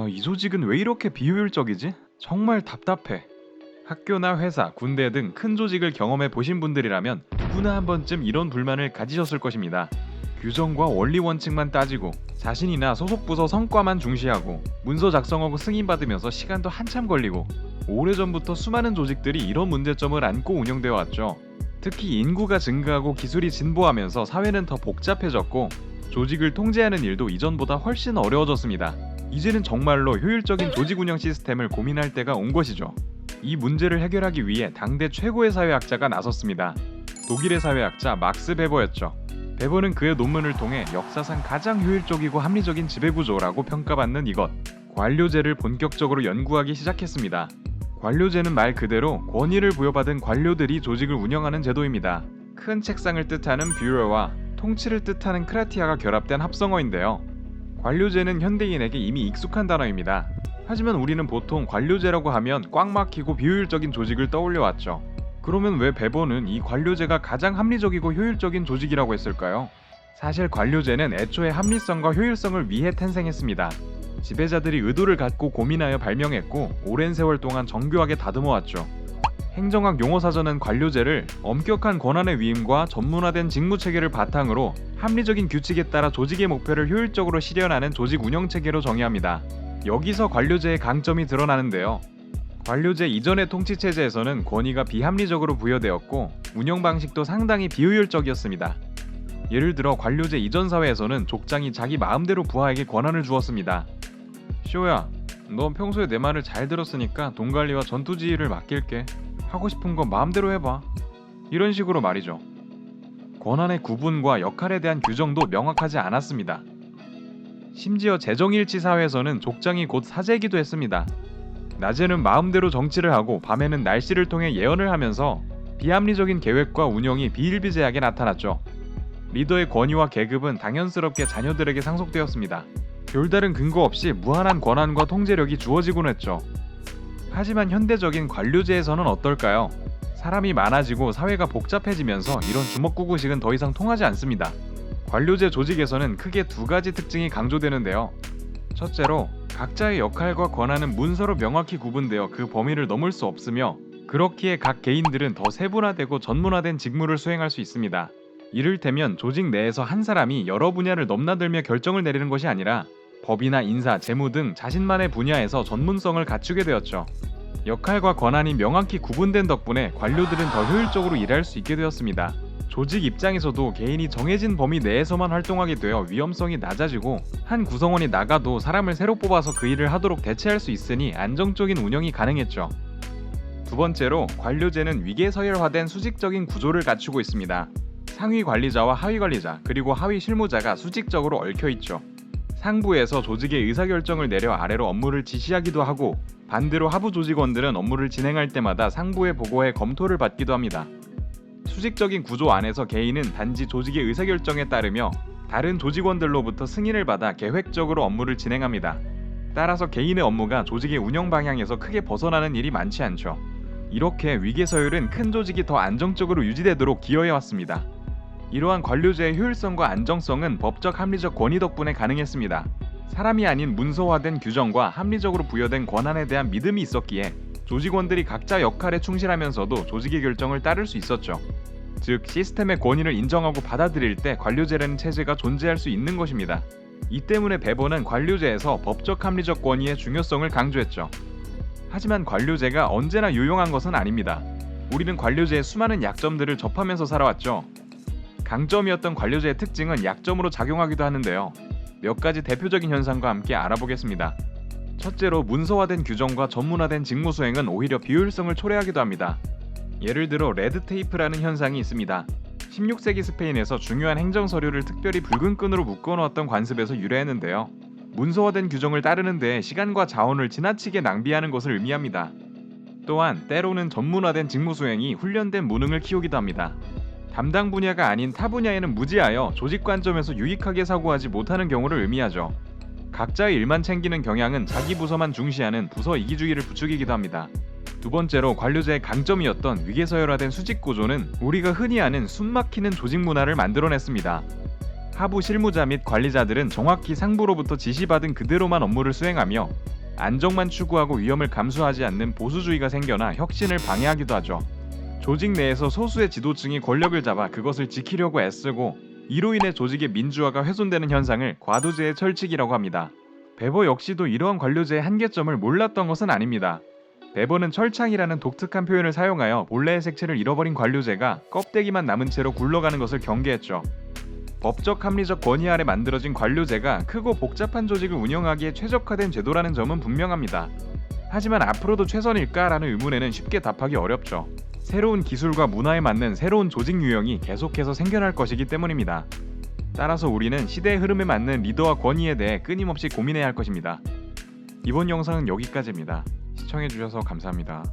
이 조직은 왜 이렇게 비효율적이지? 정말 답답해. 학교나 회사, 군대 등 큰 조직을 경험해 보신 분들이라면 누구나 한 번쯤 이런 불만을 가지셨을 것입니다. 규정과 원리 원칙만 따지고 자신이나 소속 부서 성과만 중시하고 문서 작성하고 승인받으면서 시간도 한참 걸리고 오래전부터 수많은 조직들이 이런 문제점을 안고 운영되어 왔죠. 특히 인구가 증가하고 기술이 진보하면서 사회는 더 복잡해졌고 조직을 통제하는 일도 이전보다 훨씬 어려워졌습니다. 이제는 정말로 효율적인 조직 운영 시스템을 고민할 때가 온 것이죠. 이 문제를 해결하기 위해 당대 최고의 사회학자가 나섰습니다. 독일의 사회학자 막스 베버였죠. 베버는 그의 논문을 통해 역사상 가장 효율적이고 합리적인 지배구조라고 평가받는 이것, 관료제를 본격적으로 연구하기 시작했습니다. 관료제는 말 그대로 권위를 부여받은 관료들이 조직을 운영하는 제도입니다. 큰 책상을 뜻하는 뷰러와 통치를 뜻하는 크라티아가 결합된 합성어인데요. 관료제는 현대인에게 이미 익숙한 단어입니다. 하지만 우리는 보통 관료제라고 하면 꽉 막히고 비효율적인 조직을 떠올려왔죠. 그러면 왜 베버는 이 관료제가 가장 합리적이고 효율적인 조직이라고 했을까요? 사실 관료제는 애초에 합리성과 효율성을 위해 탄생했습니다. 지배자들이 의도를 갖고 고민하여 발명했고 오랜 세월 동안 정교하게 다듬어왔죠. 행정학 용어사전은 관료제를 엄격한 권한의 위임과 전문화된 직무체계를 바탕으로 합리적인 규칙에 따라 조직의 목표를 효율적으로 실현하는 조직 운영체계로 정의합니다. 여기서 관료제의 강점이 드러나는데요. 관료제 이전의 통치체제에서는 권위가 비합리적으로 부여되었고 운영 방식도 상당히 비효율적이었습니다. 예를 들어 관료제 이전 사회에서는 족장이 자기 마음대로 부하에게 권한을 주었습니다. 쇼야, 넌 평소에 내 말을 잘 들었으니까 돈 관리와 전투 지휘를 맡길게. 하고 싶은 건 마음대로 해봐. 이런 식으로 말이죠. 권한의 구분과 역할에 대한 규정도 명확하지 않았습니다. 심지어 재정일치 사회에서는 족장이 곧 사제이기도 했습니다. 낮에는 마음대로 정치를 하고 밤에는 날씨를 통해 예언을 하면서 비합리적인 계획과 운영이 비일비재하게 나타났죠. 리더의 권위와 계급은 당연스럽게 자녀들에게 상속되었습니다. 별다른 근거 없이 무한한 권한과 통제력이 주어지곤 했죠. 하지만 현대적인 관료제에서는 어떨까요? 사람이 많아지고 사회가 복잡해지면서 이런 주먹구구식은 더 이상 통하지 않습니다. 관료제 조직에서는 크게 두 가지 특징이 강조되는데요. 첫째로 각자의 역할과 권한은 문서로 명확히 구분되어 그 범위를 넘을 수 없으며 그렇기에 각 개인들은 더 세분화되고 전문화된 직무를 수행할 수 있습니다. 이를테면 조직 내에서 한 사람이 여러 분야를 넘나들며 결정을 내리는 것이 아니라 법이나 인사, 재무 등 자신만의 분야에서 전문성을 갖추게 되었죠. 역할과 권한이 명확히 구분된 덕분에 관료들은 더 효율적으로 일할 수 있게 되었습니다. 조직 입장에서도 개인이 정해진 범위 내에서만 활동하게 되어 위험성이 낮아지고 한 구성원이 나가도 사람을 새로 뽑아서 그 일을 하도록 대체할 수 있으니 안정적인 운영이 가능했죠. 두 번째로 관료제는 위계서열화된 수직적인 구조를 갖추고 있습니다. 상위 관리자와 하위 관리자 그리고 하위 실무자가 수직적으로 얽혀있죠. 상부에서 조직의 의사결정을 내려 아래로 업무를 지시하기도 하고 반대로 하부 조직원들은 업무를 진행할 때마다 상부에 보고해 검토를 받기도 합니다. 수직적인 구조 안에서 개인은 단지 조직의 의사결정에 따르며 다른 조직원들로부터 승인을 받아 계획적으로 업무를 진행합니다. 따라서 개인의 업무가 조직의 운영 방향에서 크게 벗어나는 일이 많지 않죠. 이렇게 위계서열은 큰 조직이 더 안정적으로 유지되도록 기여해왔습니다. 이러한 관료제의 효율성과 안정성은 법적 합리적 권위 덕분에 가능했습니다. 사람이 아닌 문서화된 규정과 합리적으로 부여된 권한에 대한 믿음이 있었기에 조직원들이 각자 역할에 충실하면서도 조직의 결정을 따를 수 있었죠. 즉 시스템의 권위를 인정하고 받아들일 때 관료제라는 체제가 존재할 수 있는 것입니다. 이 때문에 베버는 관료제에서 법적 합리적 권위의 중요성을 강조했죠. 하지만 관료제가 언제나 유용한 것은 아닙니다. 우리는 관료제의 수많은 약점들을 접하면서 살아왔죠. 강점이었던 관료제의 특징은 약점으로 작용하기도 하는데요. 몇 가지 대표적인 현상과 함께 알아보겠습니다. 첫째로 문서화된 규정과 전문화된 직무 수행은 오히려 비효율성을 초래하기도 합니다. 예를 들어 레드테이프라는 현상이 있습니다. 16세기 스페인에서 중요한 행정 서류를 특별히 붉은 끈으로 묶어놓았던 관습에서 유래했는데요. 문서화된 규정을 따르는 데 시간과 자원을 지나치게 낭비하는 것을 의미합니다. 또한 때로는 전문화된 직무 수행이 훈련된 무능을 키우기도 합니다. 담당 분야가 아닌 타 분야에는 무지하여 조직 관점에서 유익하게 사고하지 못하는 경우를 의미하죠. 각자의 일만 챙기는 경향은 자기 부서만 중시하는 부서 이기주의를 부추기기도 합니다. 두 번째로 관료제의 강점이었던 위계서열화된 수직 구조는 우리가 흔히 아는 숨막히는 조직 문화를 만들어냈습니다. 하부 실무자 및 관리자들은 정확히 상부로부터 지시받은 그대로만 업무를 수행하며 안정만 추구하고 위험을 감수하지 않는 보수주의가 생겨나 혁신을 방해하기도 하죠. 조직 내에서 소수의 지도층이 권력을 잡아 그것을 지키려고 애쓰고 이로 인해 조직의 민주화가 훼손되는 현상을 과도제의 철칙이라고 합니다. 베버 역시도 이러한 관료제의 한계점을 몰랐던 것은 아닙니다. 베버는 철창이라는 독특한 표현을 사용하여 본래의 색채를 잃어버린 관료제가 껍데기만 남은 채로 굴러가는 것을 경계했죠. 법적 합리적 권위 아래 만들어진 관료제가 크고 복잡한 조직을 운영하기에 최적화된 제도라는 점은 분명합니다. 하지만 앞으로도 최선일까라는 의문에는 쉽게 답하기 어렵죠. 새로운 기술과 문화에 맞는 새로운 조직 유형이 계속해서 생겨날 것이기 때문입니다. 따라서 우리는 시대의 흐름에 맞는 리더와 권위에 대해 끊임없이 고민해야 할 것입니다. 이번 영상은 여기까지입니다. 시청해주셔서 감사합니다.